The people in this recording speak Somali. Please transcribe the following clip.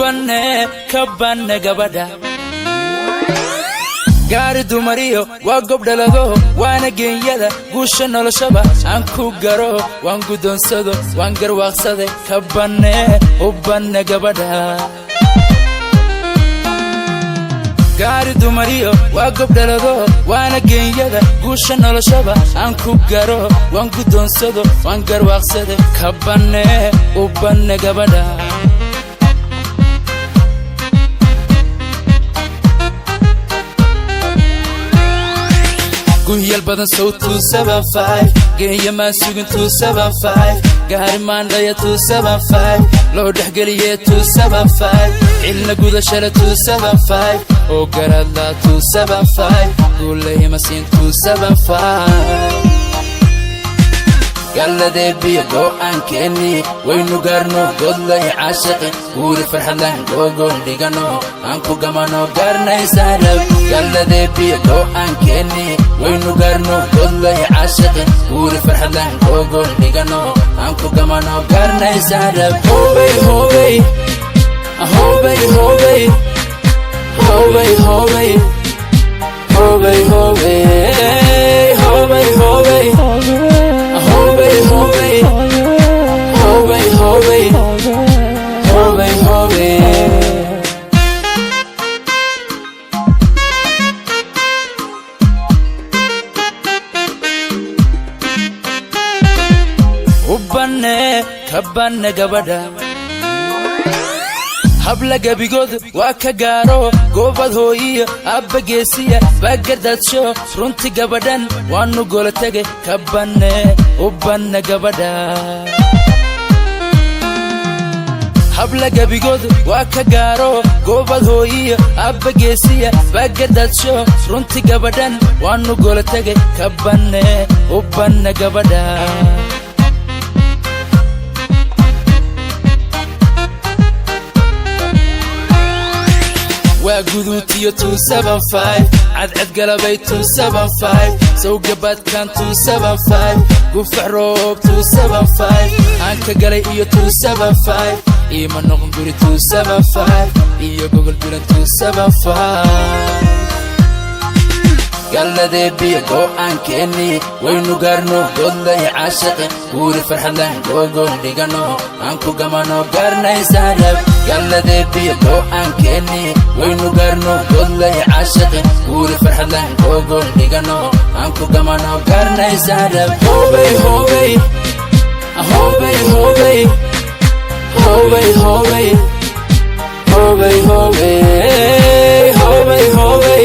kabane gabadha gaari dumariyo waa gobdhalado waana geeyada guusha noloshaba aan ku garo waan gudonsado waan garwaaqsade kabane gabadha gaari dumariyo waa gobdhalado waana geeyada guusha noloshaba aan ku garo waan gudonsado waan garwaaqsade kabane gabadha Guhyal badan so 275 geeya ma sugin 275 gaari maandaya 275 loo dhaxgaliye 275 ilna gudashada 275 oo garadla 275 gulay ma siin 275 galade biyo go'an keeni waynu garno godlay caashiqi guuri farxadan gogon dhigano aan ku gamano garnaysarab galade biyo go'an keeni waynu garno godlay caashiqi guuri farxadan gogon dhigano aan ku gamano garnaysarab hobay hobay hobay hobay hobay hobay hobay hobay hobay hobay hobay hobay hobay hobay hobay hobay kabane gabadha habla gabigood waa ka gaaro goobad hooyiyo abba geesiya bagadadsho runti gabadhan waanu gola tagay kabane gabadha habla gabigood waa ka gaaro goobad hooyiyo abba geesiya bagadadsho runti gabadhan waanu gola tagay kabane gabadha وجودتي 275 عد قلبي 275 سوق بات كان 275 قفع روب 275 عنك قلي 275 إيما نغم قولي 275 إيا جوجل قولي 275 galade biyo go'an keeni waynu garno godlay caashiqi guuri farxadan gogon dhigano aan ku gamano garnaysarab galade biyo go'an keeni waynu garno godlay caashiqi guuri farxadan gogon dhigano aan ku gamano garnaysarab hobay hobay hobay hobay hobay hobay hobay hobay hobay hobay